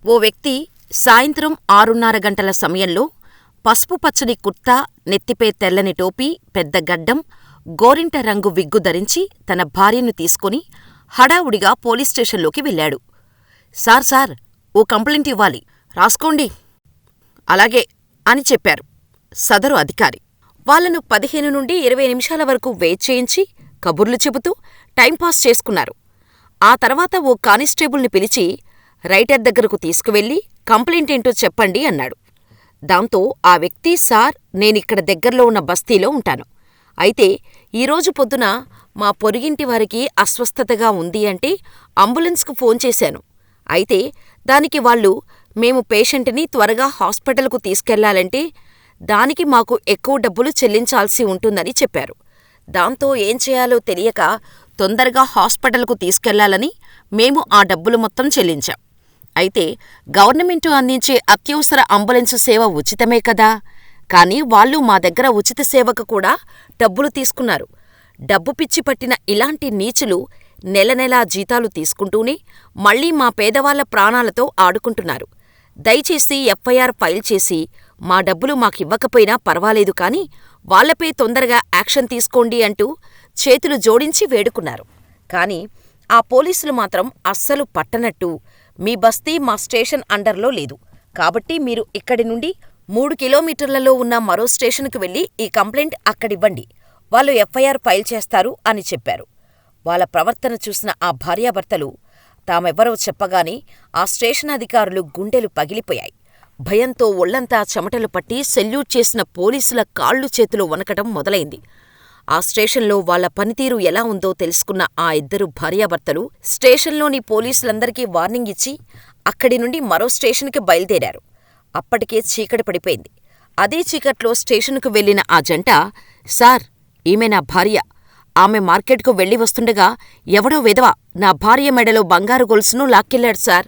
ఓ వ్యక్తి సాయంత్రం 6:30 గంటల సమయంలో పసుపు పచ్చని కుర్తా, నెత్తిపై తెల్లని టోపీ, పెద్ద గడ్డం, గోరింట రంగు విగ్గు ధరించి తన భార్యను తీసుకుని హడావుడిగా పోలీస్ స్టేషన్లోకి వెళ్ళాడు. సార్ సార్, ఓ కంప్లైంట్ ఇవ్వాలి, రాసుకోండి. అలాగే అని చెప్పారు సదరు అధికారి. వాళ్లను 15 నుండి 20 నిమిషాల వరకు వెయిట్ చేయించి కబుర్లు చెబుతూ టైంపాస్ చేసుకున్నారు. ఆ తర్వాత ఓ కానిస్టేబుల్ని పిలిచి రైటర్ దగ్గరకు తీసుకువెళ్ళి కంప్లైంట్ ఏంటో చెప్పండి అన్నాడు. దాంతో ఆ వ్యక్తి, సార్, నేనిక్కడ దగ్గర్లో ఉన్న బస్తీలో ఉంటాను. అయితే ఈరోజు పొద్దున మా పొరుగింటి వారికి అస్వస్థతగా ఉంది అంటే అంబులెన్స్కు ఫోన్ చేశాను. అయితే దానికి వాళ్ళు మేము పేషెంట్ని త్వరగా హాస్పిటల్కు తీసుకెళ్లాలంటే దానికి మాకు ఎక్కువ డబ్బులు చెల్లించాల్సి ఉంటుందని చెప్పారు. దాంతో ఏం చేయాలో తెలియక తొందరగా హాస్పిటల్కు తీసుకెళ్లాలని మేము ఆ డబ్బులు మొత్తం చెల్లించాం. అయితే గవర్నమెంటు అందించే అత్యవసర అంబులెన్సు సేవ ఉచితమే కదా, కానీ వాళ్ళు మా దగ్గర ఉచిత సేవకు కూడా డబ్బులు తీసుకున్నారు. డబ్బు పిచ్చి పట్టిన ఇలాంటి నీచులు నెలనెలా జీతాలు తీసుకుంటూనే మళ్లీ మా పేదవాళ్ల ప్రాణాలతో ఆడుకుంటున్నారు. దయచేసి ఎఫ్ఐఆర్ ఫైల్ చేసి మా డబ్బులు మాకివ్వకపోయినా పర్వాలేదు కానీ వాళ్లపై తొందరగా యాక్షన్ తీసుకోండి అంటూ చేతులు జోడించి వేడుకున్నారు. కాని ఆ పోలీసులు మాత్రం అస్సలు పట్టనట్టు, మీ బస్తీ మా స్టేషన్ అండర్లో లేదు కాబట్టి మీరు ఇక్కడి నుండి 3 కిలోమీటర్లలో ఉన్న మరో స్టేషన్కు వెళ్లి ఈ కంప్లైంట్ అక్కడివ్వండి, వాళ్ళు ఎఫ్ఐఆర్ ఫైల్ చేస్తారు అని చెప్పారు. వాళ్ళ ప్రవర్తన చూసిన ఆ భార్యాభర్తలు తామెవ్వరో చెప్పగానే ఆ స్టేషన్ అధికారులు గుండెలు పగిలిపోయాయి. భయంతో ఒళ్లంతా చెమటలు పట్టి సెల్యూట్ చేసిన పోలీసుల కాళ్ళు చేతులు వణకటం మొదలైంది. ఆ స్టేషన్లో వాళ్ల పనితీరు ఎలా ఉందో తెలుసుకున్న ఆ ఇద్దరు భార్యాభర్తలు స్టేషన్లోని పోలీసులందరికీ వార్నింగ్ ఇచ్చి అక్కడి నుండి మరో స్టేషన్కి బయలుదేరారు. అప్పటికే చీకటి పడిపోయింది. అదే చీకట్లో స్టేషన్కు వెళ్లిన ఆ జంట, సార్, ఈమె నా భార్య. ఆమె మార్కెట్కు వెళ్లి వస్తుండగా ఎవడో విధవ నా భార్య మెడలో బంగారు గొలుసును లాక్కెళ్లాడు సార్.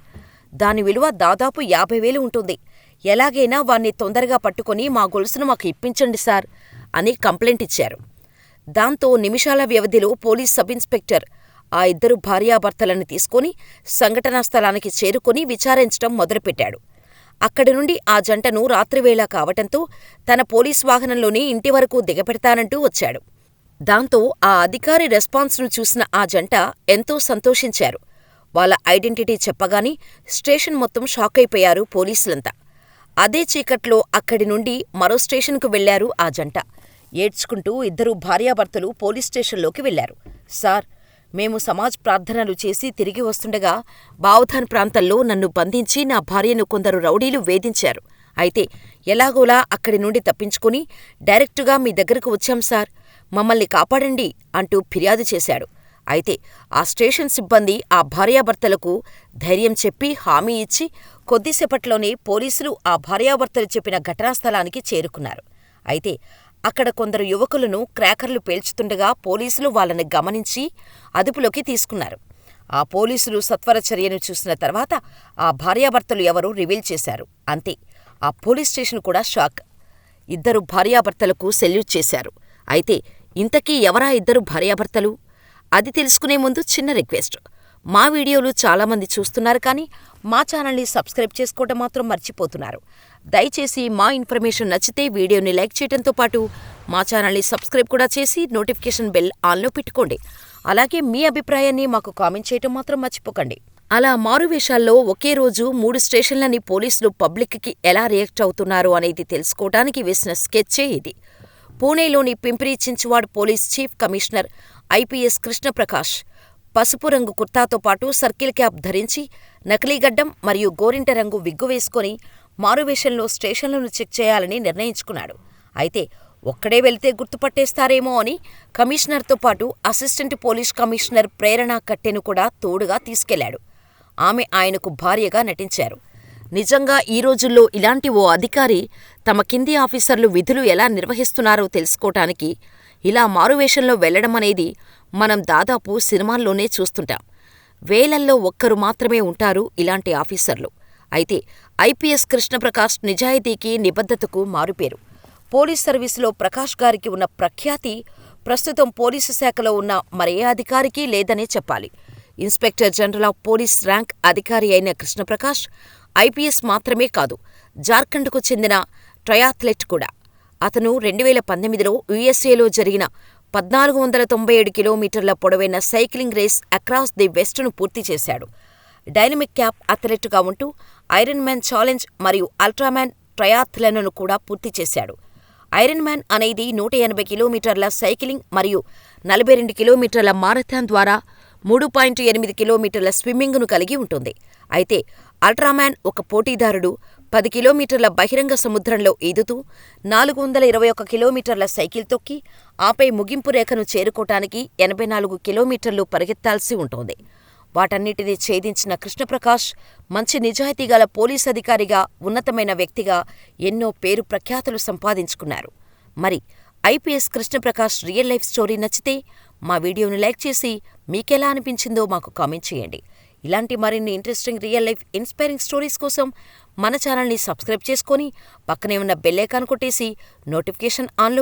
దాని విలువ దాదాపు 50,000 ఉంటుంది. ఎలాగైనా వాణ్ణి తొందరగా పట్టుకుని మా గొలుసును మాకు ఇప్పించండి సార్ అని కంప్లైంట్ ఇచ్చారు. దాంతో నిమిషాల వ్యవధిలో పోలీస్ సబ్ ఇన్స్పెక్టర్ ఆ ఇద్దరు భార్యాభర్తలను తీసుకుని సంఘటనా స్థలానికి చేరుకుని విచారించటం మొదలుపెట్టాడు. అక్కడి నుండి ఆ జంటను రాత్రివేళ కావటంతో తన పోలీస్ వాహనంలోనే ఇంటి వరకు దిగపెడతానంటూ వచ్చాడు. దాంతో ఆ అధికారి రెస్పాన్స్ను చూసిన ఆ జంట ఎంతో సంతోషించారు. వాళ్ళ ఐడెంటిటీ చెప్పగానే స్టేషన్ మొత్తం షాకైపోయారు పోలీసులంతా. అదే చీకట్లో అక్కడి నుండి మరో స్టేషన్కు వెళ్లారు ఆ జంట. ఏడ్చుకుంటూ ఇద్దరు భార్యాభర్తలు పోలీస్ స్టేషన్లోకి వెళ్లారు. సార్, మేము సమాజ్ ప్రార్థనలు చేసి తిరిగి వస్తుండగా బావుధాన్ ప్రాంతంలో నన్ను బంధించి నా భార్యను కొందరు రౌడీలు వేధించారు. అయితే ఎలాగోలా అక్కడి నుండి తప్పించుకుని డైరెక్టుగా మీ దగ్గరకు వచ్చాం సార్, మమ్మల్ని కాపాడండి అంటూ ఫిర్యాదు చేశాడు. అయితే ఆ స్టేషన్ సిబ్బంది ఆ భార్యాభర్తలకు ధైర్యం చెప్పి హామీ ఇచ్చి కొద్దిసేపట్లోనే పోలీసులు ఆ భార్యాభర్తలు చెప్పిన ఘటనాస్థలానికి చేరుకున్నారు. అయితే అక్కడ కొందరు యువకులను క్రాకర్లు పేల్చుతుండగా పోలీసులు వాళ్ళని గమనించి అదుపులోకి తీసుకున్నారు. ఆ పోలీసులు సత్వర చర్యను చూసిన తర్వాత ఆ భార్యాభర్తలు ఎవరో రివీల్ చేశారు. అంతే, ఆ పోలీస్ స్టేషన్ కూడా షాక్. ఇద్దరు భార్యాభర్తలకు సెల్యూట్ చేశారు. అయితే ఇంతకీ ఎవరా ఇద్దరు భార్యాభర్తలు? అది తెలుసుకునే ముందు చిన్న రిక్వెస్ట్. మా వీడియోలు చాలామంది చూస్తున్నారు కానీ మా ఛానల్ని సబ్స్క్రైబ్ చేసుకోవటం మాత్రం మర్చిపోతున్నారు. దయచేసి మా ఇన్ఫర్మేషన్ నచ్చితే వీడియోని లైక్ చేయడంతో పాటు మా ఛానల్ని సబ్స్క్రైబ్ కూడా చేసి నోటిఫికేషన్ బెల్ ఆన్లో పెట్టుకోండి. అలాగే మీ అభిప్రాయాన్ని మాకు కామెంట్ చేయటం మాత్రం మర్చిపోకండి. అలా మారువేషాల్లో ఒకే రోజు 3 స్టేషన్లని పోలీసులు పబ్లిక్కి ఎలా రియాక్ట్ అవుతున్నారు అనేది తెలుసుకోవడానికి వేసిన స్కెచ్చే ఇది. పూణేలోని Pimpri Chinchwad police chief commissioner IPS Krishna Prakash పసుపు రంగు కుర్తాతో పాటు సర్కిల్ క్యాప్ ధరించి నకిలీగడ్డం మరియు గోరింట రంగు విగ్గు వేసుకుని మారువేషంలో స్టేషన్లను చెక్ చేయాలని నిర్ణయించుకున్నాడు. అయితే ఒక్కడే వెళ్తే గుర్తుపట్టేస్తారేమో అని కమిషనర్తో పాటు అసిస్టెంట్ పోలీస్ కమిషనర్ ప్రేరణ కట్టెను కూడా తోడుగా తీసుకెళ్లాడు. ఆమె ఆయనకు భార్యగా నటించారు. నిజంగా ఈ రోజుల్లో ఇలాంటి ఓ అధికారి తమ కింది ఆఫీసర్లు విధులు ఎలా నిర్వహిస్తున్నారో తెలుసుకోటానికి ఇలా మారువేషంలో వెళ్లడమనేది మనం దాదాపు సినిమాల్లోనే చూస్తుంటాం. వేలల్లో ఒక్కరు మాత్రమే ఉంటారు ఇలాంటి ఆఫీసర్లు. అయితే ఐపీఎస్ కృష్ణప్రకాష్ నిజాయితీకి, నిబద్ధతకు మారుపేరు. పోలీస్ సర్వీసులో ప్రకాష్ గారికి ఉన్న ప్రఖ్యాతి ప్రస్తుతం పోలీసు శాఖలో ఉన్న మరే అధికారికీ లేదనే చెప్పాలి. Inspector general of police rank అధికారి అయిన కృష్ణప్రకాష్ ఐపీఎస్ మాత్రమే కాదు, జార్ఖండ్కు చెందిన ట్రయాథ్లెట్ కూడా. అతను 2018లో యూఎస్ఏలో జరిగిన 1497 కిలోమీటర్ల పొడవైన సైక్లింగ్ రేస్ అక్రాస్ ది వెస్ట్ను పూర్తి చేశాడు. డైనమిక్ క్యాప్ అథ్లెట్గా ఉంటూ ఐరన్ మ్యాన్ ఛాలెంజ్ మరియు అల్ట్రామ్యాన్ ట్రయాథ్లన్లను కూడా పూర్తి చేశాడు. ఐరన్ మ్యాన్ అనేది 180 కిలోమీటర్ల సైక్లింగ్ మరియు 42 కిలోమీటర్ల మారథాన్ ద్వారా 3.8 కిలోమీటర్ల స్విమ్మింగ్ను కలిగి ఉంటుంది. అయితే అల్ట్రామ్యాన్ ఒక పోటీదారుడు 10 కిలోమీటర్ల బహిరంగ సముద్రంలో ఈదుతూ 421 కిలోమీటర్ల సైకిల్ తొక్కి ఆపై ముగింపు రేఖను చేరుకోవటానికి 84 కిలోమీటర్లు పరిగెత్తాల్సి ఉంటుంది. వాటన్నిటినీ ఛేదించిన కృష్ణప్రకాష్ మంచి నిజాయితీగల పోలీస్ అధికారిగా, ఉన్నతమైన వ్యక్తిగా ఎన్నో పేరు ప్రఖ్యాతులు సంపాదించుకున్నారు. మరి IPS Krishna Prakash real life story నచ్చితే మా వీడియోను లైక్ చేసి మీకెలా అనిపించిందో మాకు కామెంట్ చేయండి. ఇలాంటి మరిన్ని interesting real life inspiring stories కోసం మన ఛానల్ని సబ్స్క్రైబ్ చేసుకొని పక్కనే ఉన్న బెల్ ఐకాన్ కొట్టేసి నోటిఫికేషన్ ఆన్లో